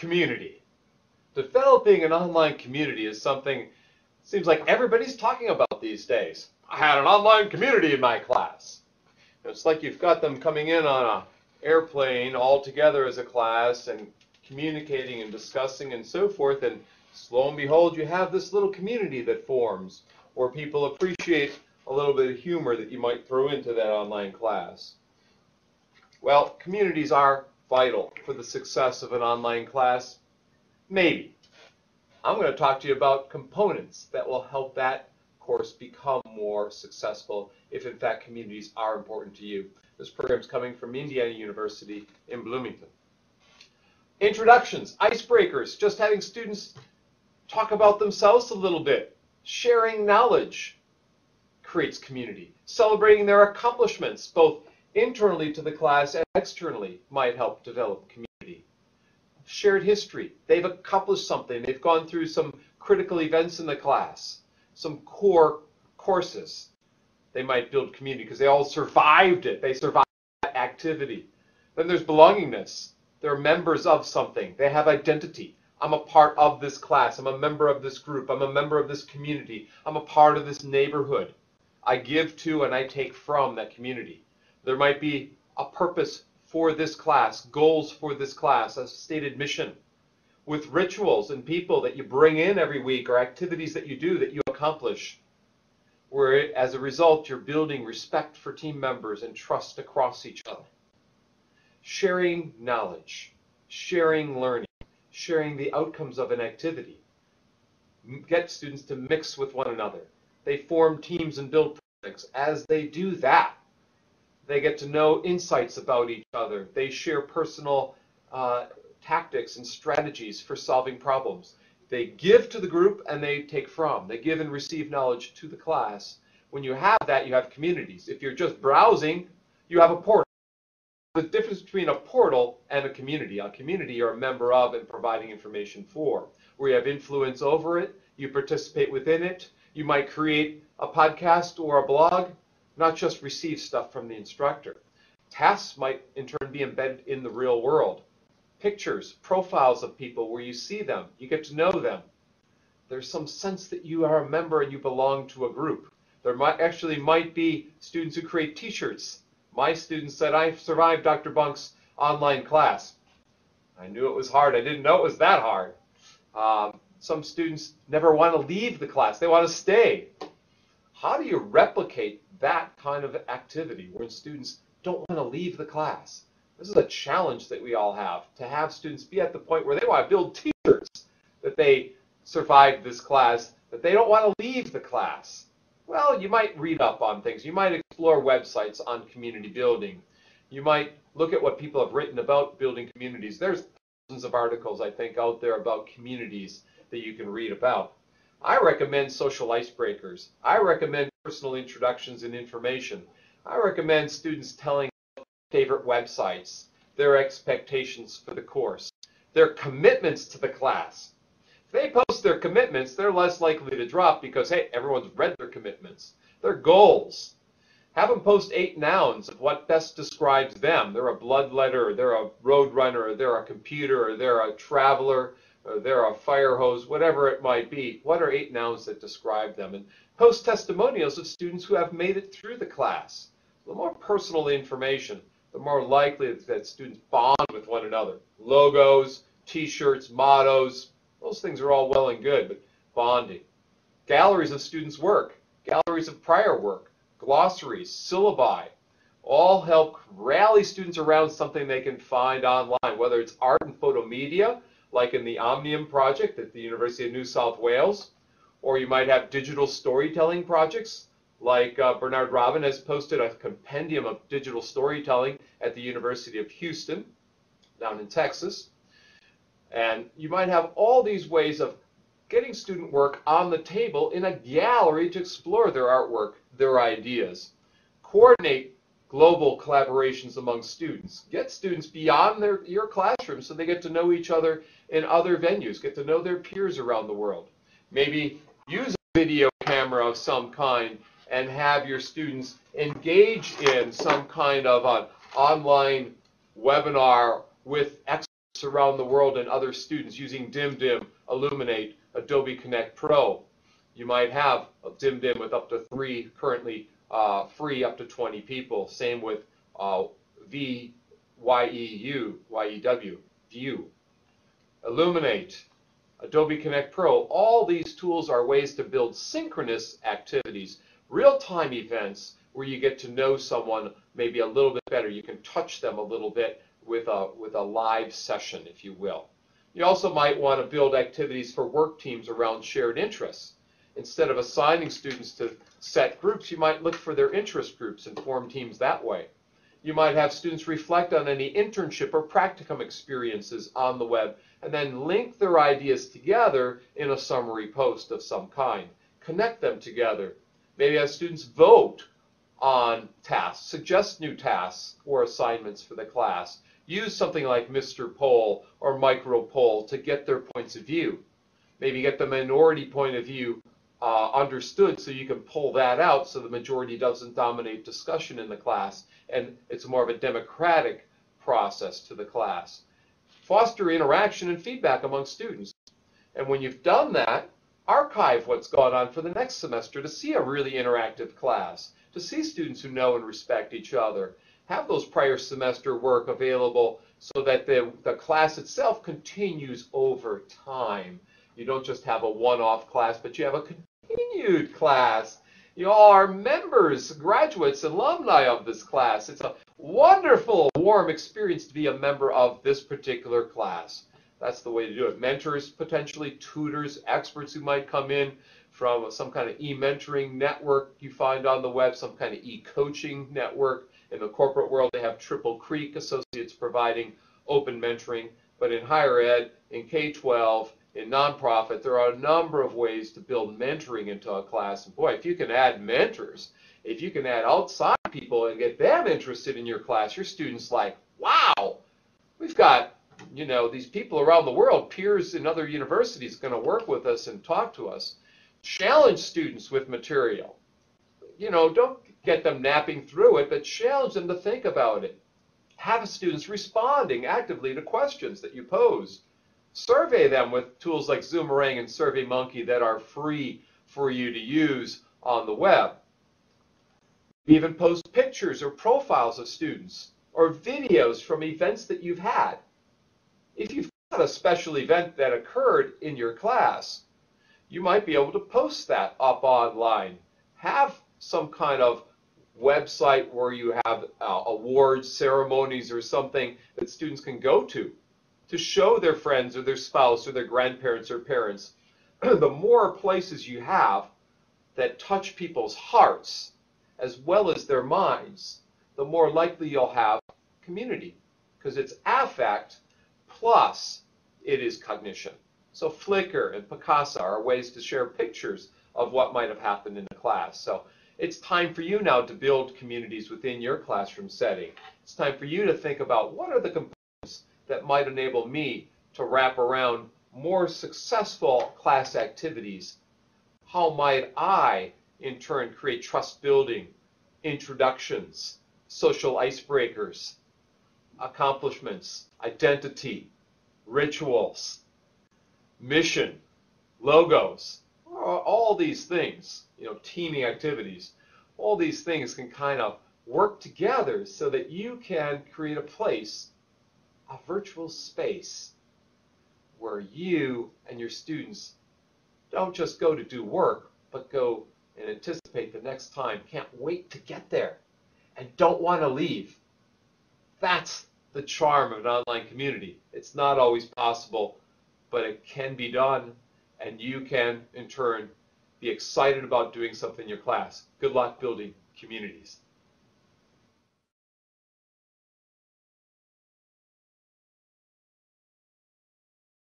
Community. Developing an online community is something it seems like everybody's talking about these days. I had an online community in my class. It's like you've got them coming in on an airplane all together as a class and communicating and discussing and so forth, and lo and behold, you have this little community that forms where people appreciate a little bit of humor that you might throw into that online class. Well, communities are vital for the success of an online class. Maybe. I'm going to talk to you about components that will help that course become more successful if in fact communities are important to you. This program is coming from Indiana University in Bloomington. Introductions, icebreakers, just having students talk about themselves a little bit. Sharing knowledge creates community. Celebrating their accomplishments, both internally to the class and externally, might help develop community. Shared history, they've accomplished something, they've gone through some critical events in the class, some core courses. They might build community because they all survived it. They survived that activity. Then there's belongingness. They're members of something. They have identity. I'm a part of this class. I'm a member of this group. I'm a member of this community. I'm a part of this neighborhood. I give to and I take from that community. There might be a purpose for this class, goals for this class, a stated mission, with rituals and people that you bring in every week or activities that you do that you accomplish, where as a result you're building respect for team members and trust across each other. Sharing knowledge, sharing learning, sharing the outcomes of an activity. Get students to mix with one another. They form teams and build projects. As they do that, they get to know insights about each other. They share personal tactics and strategies for solving problems. They give to the group and they take from. They give and receive knowledge to the class. When you have that, you have communities. If you're just browsing, you have a portal. The difference between a portal and a community you're a member of and providing information for, where you have influence over it, you participate within it, you might create a podcast or a blog, not just receive stuff from the instructor. Tasks might in turn be embedded in the real world. Pictures, profiles of people where you see them, you get to know them. There's some sense that you are a member and you belong to a group. There might be students who create t-shirts. My students said, I survived Dr. Bunk's online class. I knew it was hard. I didn't know it was that hard. Some students never want to leave the class. They want to stay. How do you replicate that kind of activity when students don't want to leave the class? This is a challenge that we all have, to have students be at the point where they want to build t-shirts that they survived this class, that they don't want to leave the class. Well, you might read up on things. You might explore websites on community building. You might look at what people have written about building communities. There's thousands of articles, I think, out there about communities that you can read about. I recommend social icebreakers. I recommend personal introductions and information. I recommend students telling favorite websites, their expectations for the course, their commitments to the class. If they post their commitments, they're less likely to drop because, hey, everyone's read their commitments. Their goals. Have them post 8 nouns of what best describes them. They're a bloodletter, or they're a road runner, or they're a computer, or they're a traveler, or they're a fire hose, whatever it might be. What are 8 nouns that describe them? And post testimonials of students who have made it through the class. The more personal the information, the more likely that students bond with one another. Logos, t-shirts, mottos, those things are all well and good, but bonding. Galleries of students' work, galleries of prior work, glossaries, syllabi, all help rally students around something they can find online, whether it's art and photo media, like in the Omnium project at the University of New South Wales, or you might have digital storytelling projects, like Bernard Robin has posted a compendium of digital storytelling at the University of Houston, down in Texas. And you might have all these ways of getting student work on the table in a gallery to explore their artwork, their ideas. Coordinate global collaborations among students. Get students beyond your classroom so they get to know each other in other venues, get to know their peers around the world. Maybe use a video camera of some kind and have your students engage in some kind of an online webinar with excerpts groups around the world and other students using DimDim, Illuminate, Adobe Connect Pro. You might have a DimDim with up to 3, currently free up to 20 people. Same with YEW, View. Illuminate, Adobe Connect Pro. All these tools are ways to build synchronous activities, real-time events where you get to know someone maybe a little bit better. You can touch them a little bit with a live session, if you will. You also might want to build activities for work teams around shared interests. Instead of assigning students to set groups, you might look for their interest groups and form teams that way. You might have students reflect on any internship or practicum experiences on the web and then link their ideas together in a summary post of some kind. Connect them together. Maybe have students vote on tasks, suggest new tasks or assignments for the class. Use something like Mr. Poll or Micro Poll to get their points of view. Maybe get the minority point of view understood so you can pull that out so the majority doesn't dominate discussion in the class and it's more of a democratic process to the class. Foster interaction and feedback among students. And when you've done that, archive what's gone on for the next semester to see a really interactive class, to see students who know and respect each other. Have those prior semester work available so that the class itself continues over time. You don't just have a one-off class, but you have a continued class. You all are members, graduates, alumni of this class. It's a wonderful, warm experience to be a member of this particular class. That's the way to do it. Mentors, potentially tutors, experts who might come in from some kind of e-mentoring network you find on the web, some kind of e-coaching network. In the corporate world, they have Triple Creek Associates providing open mentoring. But in higher ed, in K-12, in nonprofit, there are a number of ways to build mentoring into a class. And boy, if you can add mentors, if you can add outside people and get them interested in your class, your students like, wow, we've got, you know, these people around the world, peers in other universities, going to work with us and talk to us. Challenge students with material. You know, don't get them napping through it, but challenge them to think about it. Have students responding actively to questions that you pose. Survey them with tools like Zoomerang and SurveyMonkey that are free for you to use on the web. Even post pictures or profiles of students or videos from events that you've had. If you've got a special event that occurred in your class, you might be able to post that up online. Have some kind of website where you have awards, ceremonies, or something that students can go to show their friends or their spouse or their grandparents or parents. The more places you have that touch people's hearts as well as their minds, the more likely you'll have community, because it's affect plus it is cognition. So Flickr and Picasa are ways to share pictures of what might have happened in the class. So it's time for you now to build communities within your classroom setting. It's time for you to think about what are the components that might enable me to wrap around more successful class activities. How might I, in turn, create trust building, introductions, social icebreakers, accomplishments, identity, rituals, mission, logos, all these things, you know, teaming activities, all these things can kind of work together so that you can create a place, a virtual space, where you and your students don't just go to do work, but go and anticipate the next time, can't wait to get there, and don't want to leave. That's the charm of an online community. It's not always possible, but it can be done, and you can, in turn, be excited about doing something in your class. Good luck building communities.